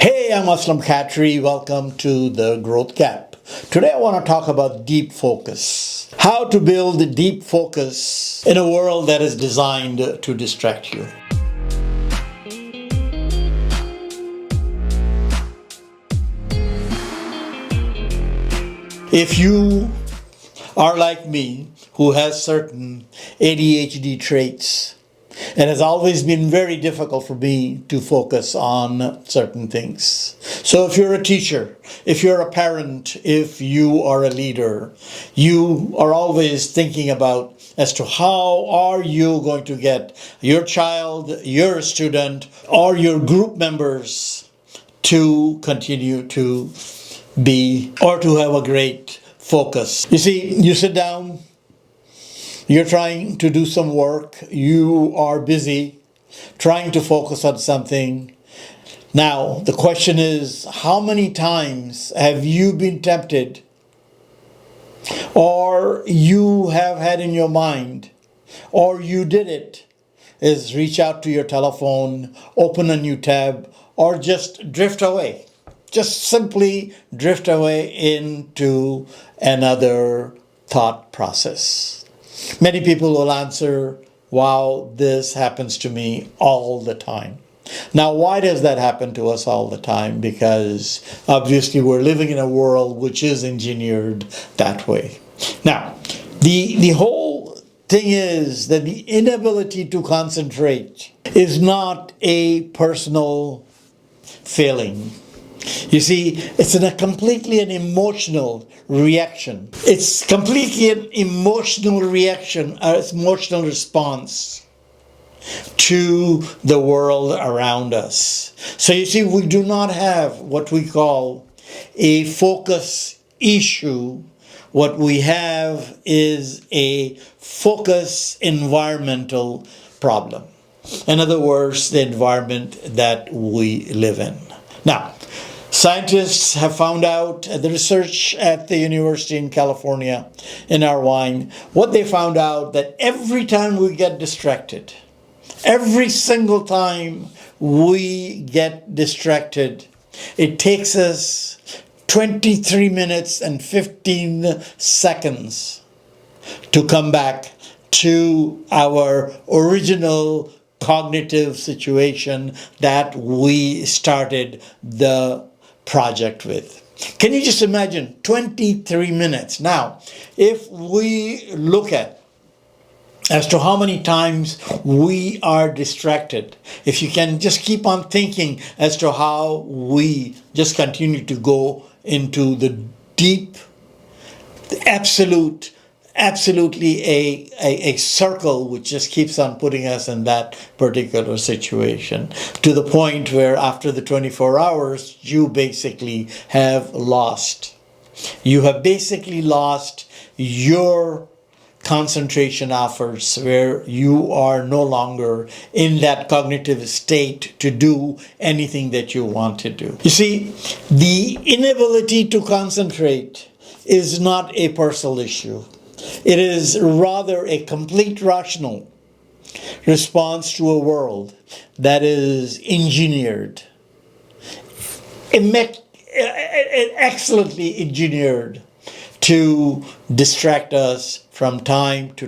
Hey, I'm Aslam Khatri. Welcome to The Growth Gap. Today I want to talk about deep focus. How to build deep focus in a world that is designed to distract you. If you are like me, who has certain ADHD traits, it has always been very difficult for me to focus on certain things. So if you're a teacher, if you're a parent, if you are a leader, you are always thinking about as to how are you going to get your child, your student, or your group members to continue to be or to have a great focus. You see, you sit down, you're trying to do some work, you are busy trying to focus on something. Now, the question is, how many times have you been tempted or you have had in your mind or you did it, is reach out to your telephone, open a new tab, or just drift away. Just simply drift away into another thought process. Many people will answer, wow, this happens to me all the time. Now, why does that happen to us all the time? Because obviously we're living in a world which is engineered that way. Now, the whole thing is that the inability to concentrate is not a personal failing. You see, it's completely an emotional reaction. It's completely an emotional reaction, an emotional response to the world around us. So you see, we do not have what we call a focus issue. What we have is a focus environmental problem. In other words, the environment that we live in. Now, scientists have found out, the research at the university in California, in Irvine, what they found out that every time we get distracted, every single time we get distracted, it takes us 23 minutes and 15 seconds to come back to our original cognitive situation that we started the project with. Can you just imagine 23 minutes? Now, if we look at as to how many times we are distracted, if you can just keep on thinking as to how we just continue to go into the deep, absolutely a circle which just keeps on putting us in that particular situation, to the point where after the 24 hours, you basically have lost. You have basically lost your concentration efforts, where you are no longer in that cognitive state to do anything that you want to do. You see, the inability to concentrate is not a personal issue. It is rather a complete rational response to a world that is engineered, excellently engineered to distract us from time to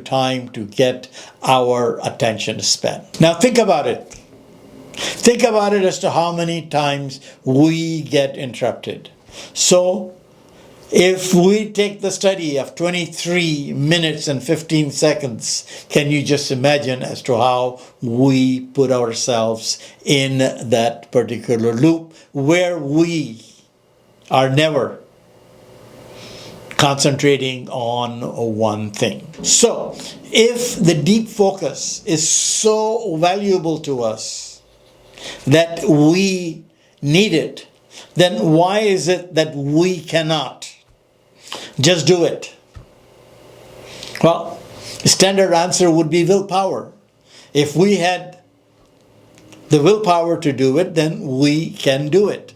get our attention spent. Now think about it. Think about it as to how many times we get interrupted. So, if we take the study of 23 minutes and 15 seconds, can you just imagine as to how we put ourselves in that particular loop where we are never concentrating on one thing? So, if the deep focus is so valuable to us that we need it, then why is it that we cannot just do it? Well, the standard answer would be willpower. If we had the willpower to do it, then we can do it.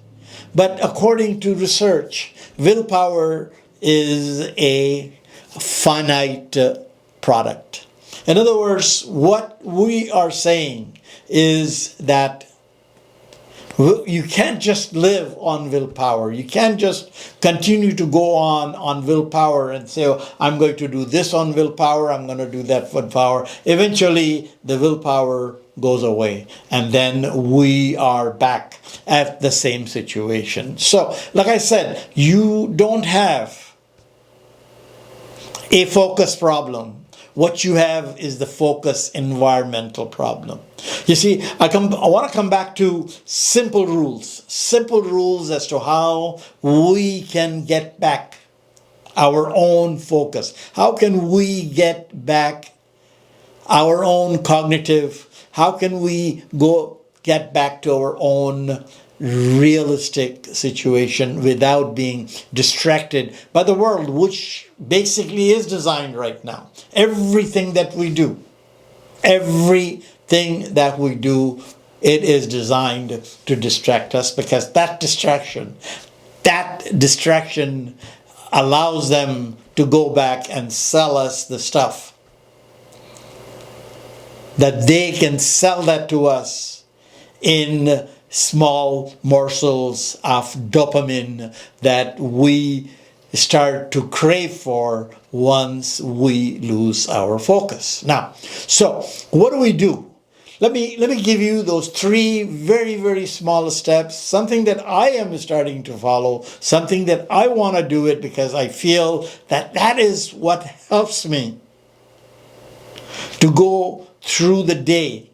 But according to research, willpower is a finite product. In other words, what we are saying is that You can't just live on willpower. You can't just continue to go on willpower and say, oh, I'm going to do this on willpower, I'm going to do that willpower. Eventually, the willpower goes away, and then we are back at the same situation. So, like I said, you don't have a focus problem. What you have is the focus environmental problem. You see, I want to come back to simple rules as to how we can get back our own focus. How can we get back our own cognitive? How can we get back to our own realistic situation without being distracted by the world, which basically is designed right now. Everything that we do, it is designed to distract us, because that distraction allows them to go back and sell us the stuff that they can sell that to us in small morsels of dopamine that we start to crave for once we lose our focus. Now, so what do? Let me give you those 3 very, very small steps, something that I am starting to follow, something that I want to do it because I feel that is what helps me to go through the day.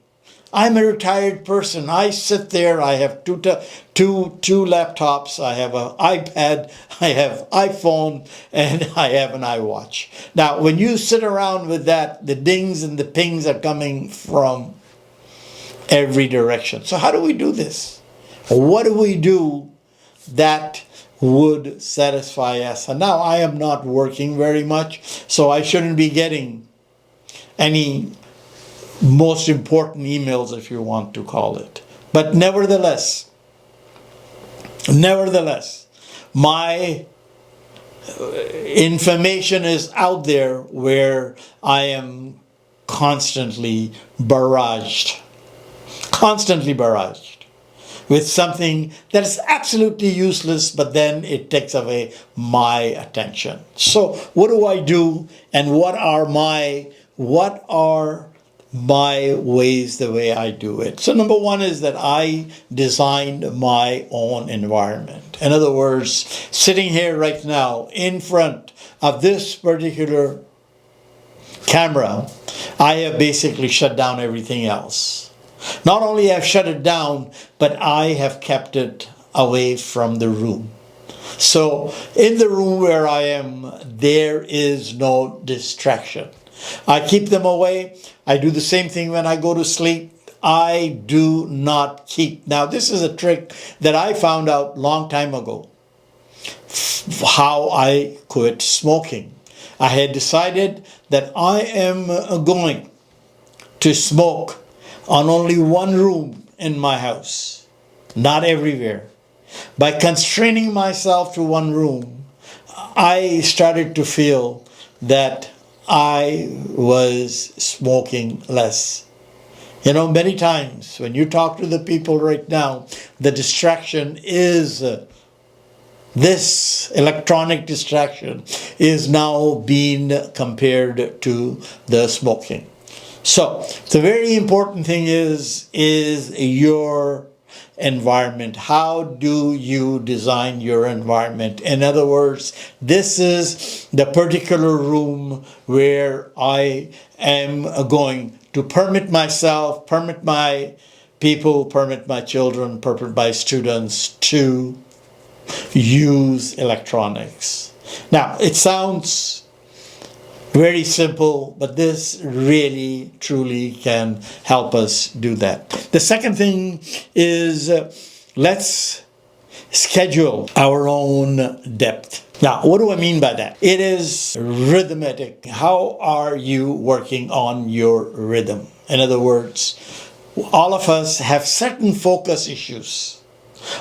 I'm a retired person. I sit there. I have two laptops. I have an iPad. I have iPhone, and I have an iWatch. Now, when you sit around with that, the dings and the pings are coming from every direction. So how do we do this? What do we do that would satisfy us? And now I am not working very much, so I shouldn't be getting any most important emails, if you want to call it. But nevertheless, my information is out there where I am constantly barraged with something that is absolutely useless, but then it takes away my attention. So what do I do, and what are my ways, the way I do it? So number 1 is that I designed my own environment. In other words, sitting here right now in front of this particular camera, I have basically shut down everything else. Not only have shut it down, but I have kept it away from the room. So in the room where I am, there is no distraction. I keep them away. I do the same thing when I go to sleep. I do not keep. Now, this is a trick that I found out long time ago, how I quit smoking. I had decided that I am going to smoke on only one room in my house, not everywhere. By constraining myself to one room, I started to feel that I was smoking less. You know, many times when you talk to the people right now, the distraction is this electronic distraction is now being compared to the smoking. So the very important thing is your environment. How do you design your environment? In other words, this is the particular room where I am going to permit myself, permit my people, permit my children, permit my students to use electronics. Now, it sounds very simple, but this really, truly can help us do that. The second thing is let's schedule our own depth. Now, what do I mean by that? It is rhythmic. How are you working on your rhythm? In other words, all of us have certain focus issues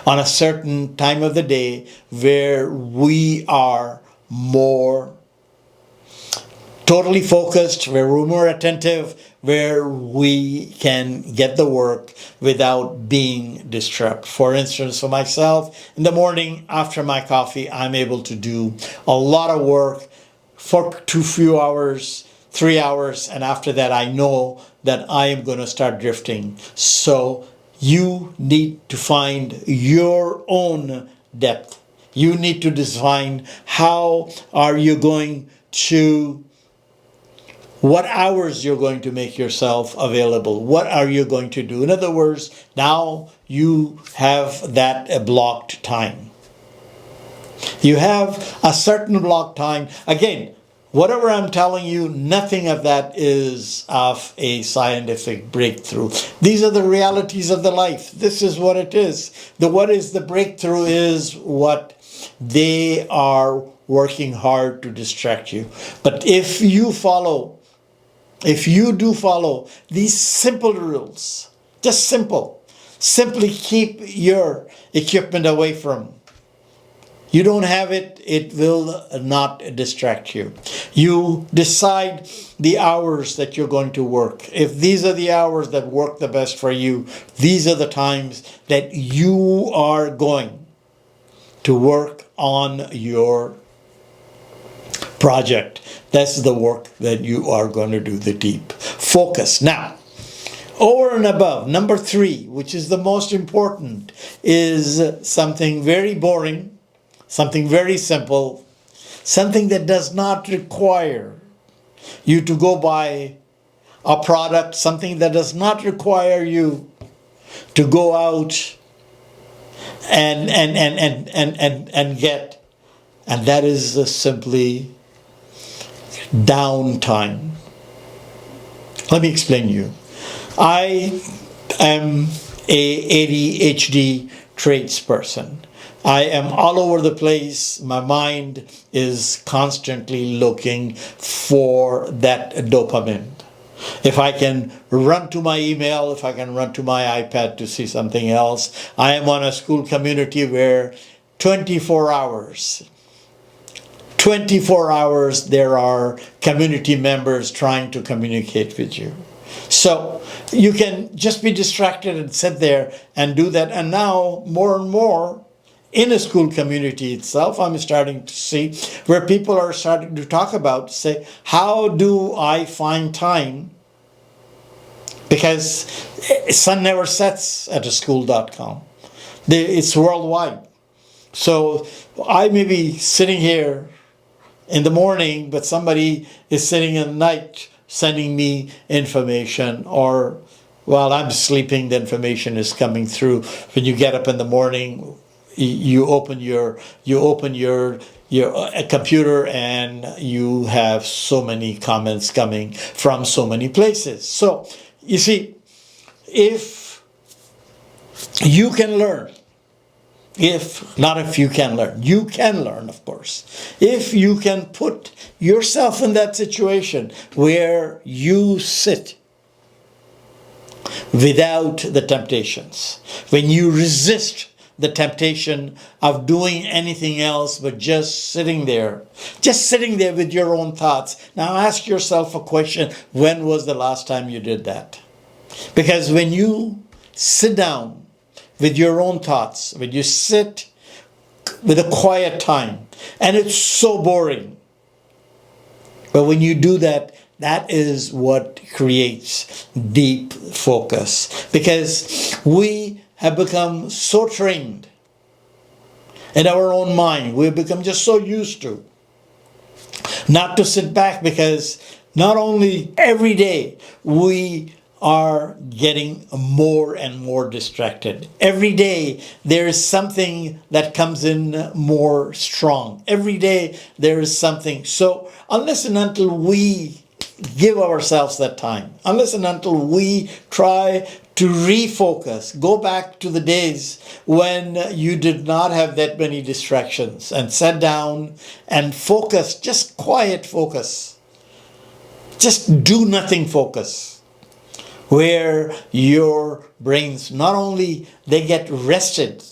on a certain time of the day where we are more totally focused, where we're more attentive, where we can get the work without being disturbed. For instance, for myself, in the morning after my coffee, I'm able to do a lot of work for 2 few hours, 3 hours, and after that I know that I am going to start drifting. So you need to find your own depth. You need to define how are you going to, what hours you're going to make yourself available. What are you going to do? In other words, now you have that blocked time. You have a certain block time. Again, whatever I'm telling you, nothing of that is of a scientific breakthrough. These are the realities of the life. This is what it is. What is the breakthrough is what they are working hard to distract you. But if you do follow these simple rules, just simply keep your equipment away from. You don't have it, it will not distract you. You decide the hours that you're going to work. If these are the hours that work the best for you, these are the times that you are going to work on your project. That's the work that you are going to do, the deep focus. Now, over and above, number 3, which is the most important, is something very boring, something very simple, something that does not require you to go buy a product, something that does not require you to go out and get, and that is simply downtime. Let me explain to you. I am a ADHD tradesperson. I am all over the place. My mind is constantly looking for that dopamine. If I can run to my email, if I can run to my iPad to see something else, I am on a school community where 24 hours there are community members trying to communicate with you. So you can just be distracted and sit there and do that. And now more and more in a school community itself, I'm starting to see where people are starting to talk about, say, how do I find time? Because sun never sets at a school.com. It's worldwide. So I may be sitting here in the morning, but somebody is sitting at night sending me information, or while I'm sleeping, the information is coming through. When you get up in the morning, you open your computer and you have so many comments coming from so many places. So you see, if you can learn, you can learn, of course. If you can put yourself in that situation where you sit without the temptations, when you resist the temptation of doing anything else but just sitting there with your own thoughts. Now ask yourself a question: when was the last time you did that? Because when you sit down with your own thoughts, when you sit with a quiet time, and it's so boring, but when you do that, that is what creates deep focus. Because we have become so trained in our own mind, we've become just so used to not to sit back, because not only every day we are getting more and more distracted. Every day there is something that comes in more strong. Every day there is something. So unless and until we give ourselves that time, unless and until we try to refocus, go back to the days when you did not have that many distractions and sat down and focus, just quiet focus, just do nothing focus, where your brains, not only they get rested,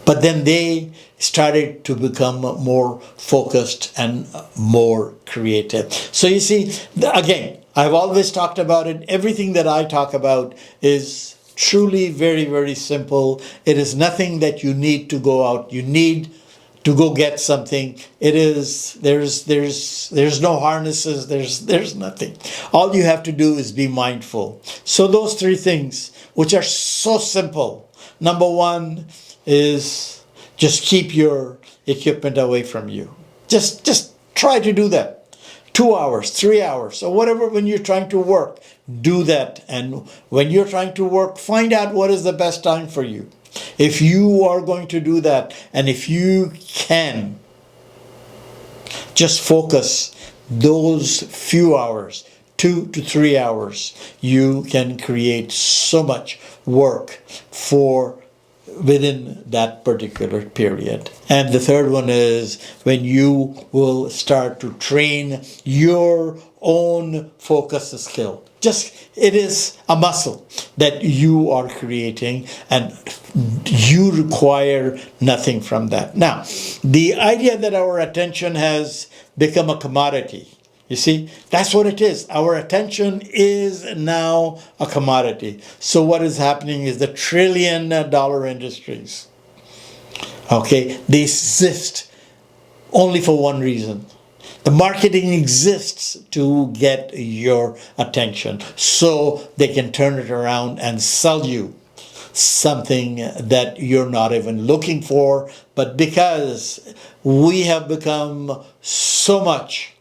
but then they started to become more focused and more creative. So you see, again, I've always talked about it. Everything that I talk about is truly very, very simple. It is nothing that you need to go out. You need to go get something. It is, there's no harnesses. There's nothing. All you have to do is be mindful. So those three things, which are so simple. Number one is just keep your equipment away from you. Just try to do that. 2 hours, 3 hours, or whatever. When you're trying to work, do that. And when you're trying to work, find out what is the best time for you. If you are going to do that, and if you can just focus those few hours, 2 to 3 hours, you can create so much work for within that particular period. And the third one is when you will start to train your own focus skill. Just, it is a muscle that you are creating, and you require nothing from that. Now, the idea that our attention has become a commodity, you see, that's what it is. Our attention is now a commodity. So what is happening is the trillion-dollar industries, okay, they exist only for one reason. The marketing exists to get your attention so they can turn it around and sell you something that you're not even looking for. But because we have become so much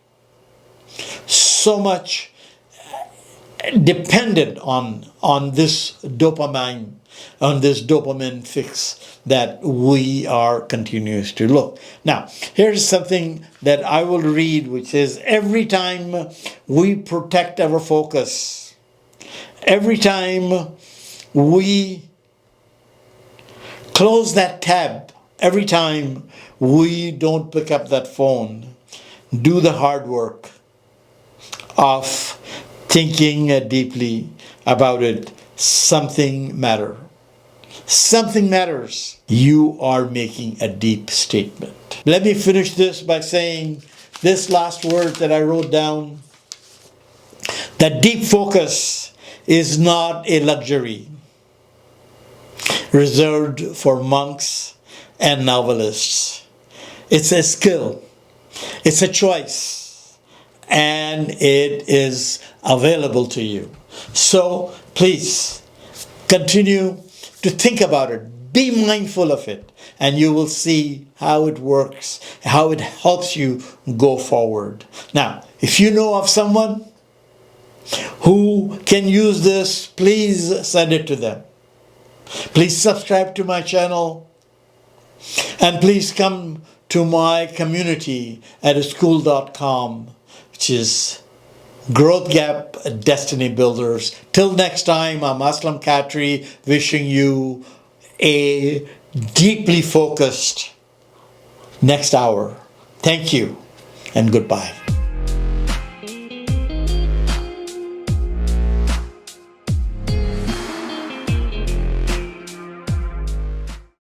dependent on this dopamine fix that we are continuous to look. Now, here's something that I will read, which is every time we protect our focus, every time we close that tab, every time we don't pick up that phone, do the hard work of thinking deeply about it, something matters. Something matters. You are making a deep statement. Let me finish this by saying this last word that I wrote down. That deep focus is not a luxury reserved for monks and novelists. It's a skill. It's a choice. And it is available to you. So please continue to think about it. Be mindful of it. And you will see how it works, how it helps you go forward. Now, if you know of someone who can use this, please send it to them. Please subscribe to my channel. And please come to my community at school.com, which is Growth Gap Destiny Builders. Till next time, I'm Aslam Khatri, wishing you a deeply focused next hour. Thank you and goodbye.